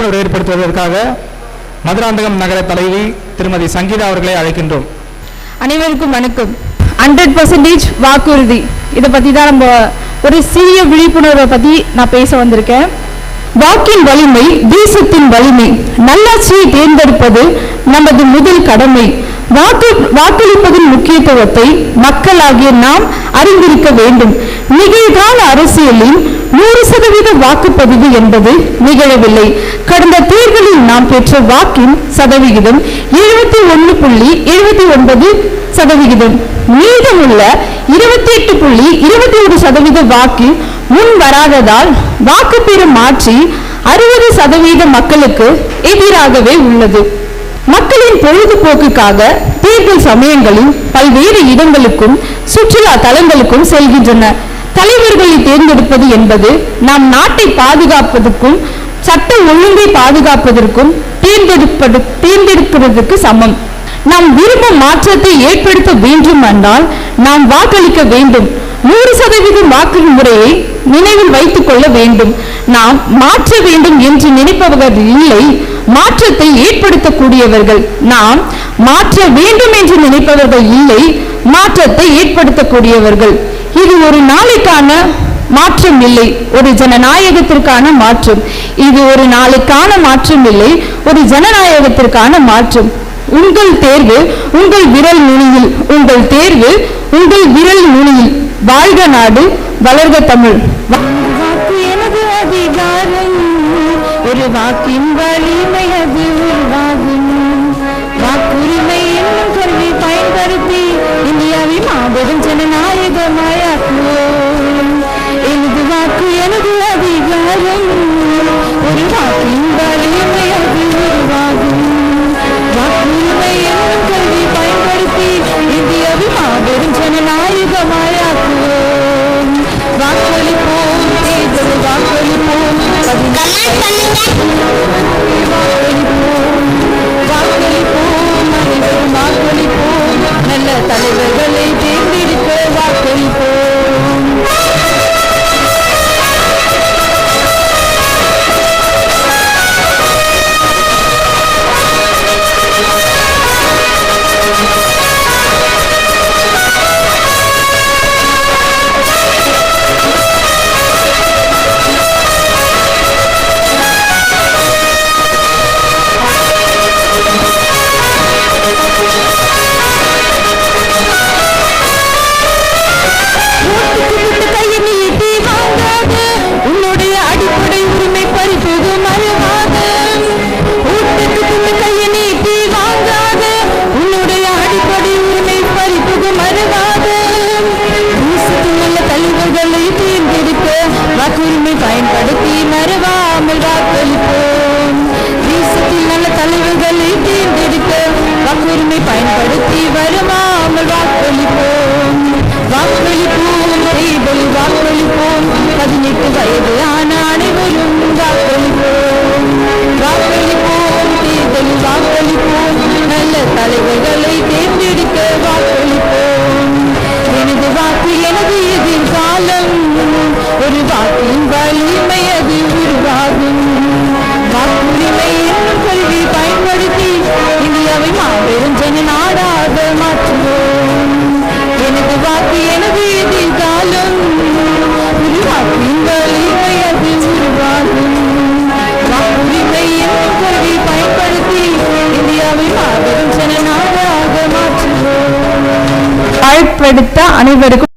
விழிப்புணர்வு ஏற்படுத்துவதற்காக மதுராந்தகம் நகர தலைவி திருமதி சங்கீதா அவர்களை அழைக்கின்றோம். அனைவருக்கும் வணக்கம். 100% வாக்குறுதி இதை பற்றி தான் நம்ம ஒரு சிறிய விழிப்புணர்வை பற்றி நான் பேச வந்திருக்கேன். வாக்கின் வலிமை தேசத்தின் வலிமை. நல்லாட்சியை தேர்ந்தெடுப்பது நமது முதல் கடமை. வாக்களிப்பதன் முக்கியத்துவத்தை மக்களாகிய நாம் அறிந்திருக்க வேண்டும். நிகழ்கால அரசியலில் 100% வாக்குப்பதிவு என்பது நிகழவில்லை. கடந்த தேர்தலில் நாம் பெற்ற வாக்கின் சதவிகிதம் 71.79%. மீதமுள்ள 28.21% வாக்கு முன் வராததால் வாக்கு பெறும் ஆட்சி 60% மக்களுக்கு எதிராகவே உள்ளது. மக்களின் பொழுதுபோக்குக்காக தேர்தல் சமயங்களில் பல்வேறு இடங்களுக்கும் சுற்றுலா தலங்களுக்கும் செல்கின்றன. தலைவர்களை தேர்ந்தெடுப்பது என்பது நாம் நாட்டை பாதுகாப்பதற்கும் சட்ட ஒழுங்கை பாதுகாப்பதற்கும் தேர்ந்தெடுப்பதற்கு சமம். நாம் விரும்பும் மாற்றத்தை ஏற்படுத்த வேண்டும் என்றால் நாம் வாக்களிக்க வேண்டும். 100% வாக்கு முறையை நினைவில் வைத்துக் கொள்ள வேண்டும். நாம் மாற்ற வேண்டும் என்று நினைப்பவர்கள் இல்லை, மாற்றத்தை ஏற்படுத்தக்கூடியவர்கள். நாம் மாற்ற வேண்டும் என்று நினைப்பவர்கள் இல்லை, மாற்றத்தை ஏற்படுத்தக்கூடியவர்கள். இது ஒரு நாளைக்கான மாற்றம் இல்லை, ஒரு ஜனநாயகத்திற்கான மாற்றம். இது ஒரு நாளைக்கான மாற்றம் இல்லை, ஒரு ஜனநாயகத்திற்கான மாற்றம். உங்கள் தேர்வு உங்கள் விரல் நுனியில். உங்கள் தேர்வு உங்கள் விரல் நுனியில். வாழ்க நாடு, வளர்க தமிழ். வாக்கு எனது அதிகாரம், ஒரு வாக்கின் வலிமை அது உருவாகும். வாக்குரிமை என்னும் கருவி பயன்படுத்தி இந்தியாவை மாபெரும் ஜனநாயகமாயாக்குவோம். எனது வாக்கு எனது அதிகாரம், ஒரு வாக்கின் வலிமை அது உருவாகும். வாக்குரிமை என்னும் கருவி பயன்படுத்தி இந்தியாவை மாபெரும் ஜனநாயகமாயாக்குவோம். வாக்களிப்போம், தேர்தல் வாக்களிப்போம், வாக்களிப்போம், அனைவரும் வாக்களிப்போம், நல்ல தலைவர்களை தேர்ந்தெடுக்க வாக்களிப்போம். வாக்குரிமை பயன்படுத்தி மறவாமல் வாக்களிப்போம். தேசத்தில் நல்ல தலைவர்களை தேர்ந்தெடுக்க வாக்குரிமை பயன்படுத்தி வருமாமல் வாக்களிப்போம். வாக்களிப்போம், தேர்தல் வாக்களிப்போம், 18 வயது ஆன அனைவரும் வாக்களிப்போம். வாக்களிப்போம், தேர்தல் வாக்களிப்போம், நல்ல தலைவர்களை தேர்ந்தெடுக்க வாக்களிப்போம். எனது வாக்கு எனது எதிர்காலம், ஒரு வாக்கின் வலிமை அது உருவாகும். வாக்குரிமை என்னும் கருவி பயன்படுத்தி இந்தியாவை மாபெரும் ஜனநாடாக மாற்றுவோம். எனது வாக்கு எனது எதிர்காலம், ஒரு வாக்கின் வலிமை அது உருவாகும். வாக்குரிமை என்னும் கருவி பயன்படுத்தி இந்தியாவை மாபெரும் ஜனநாடாக மாற்றுவோம். அழைப்படுத்த அனைவருக்கும்